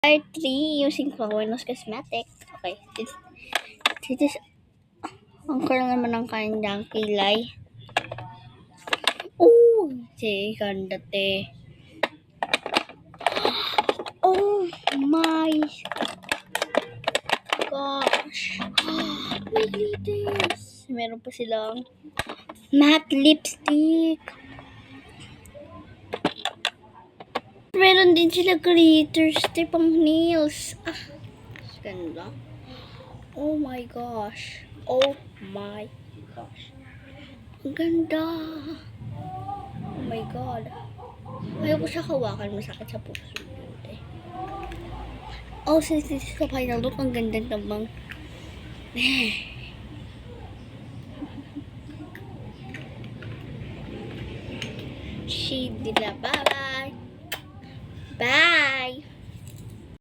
Part 3 using Flowers Cosmetic. Okay, this is ang karoon naman ng kanyang kilay. Oh, si ganda te. Oh my gosh. May glitters. Meron pa silang matte lipstick. Meron din sila glitters te pang nails. Ganda. Oh my gosh. Oh my gosh. Ang ganda. Oh my god. Ayoko siya hawakan. Masakit sa puso. Oh, since this is a final look, ang ganda naman. Shade nila. Bye-bye. Bye.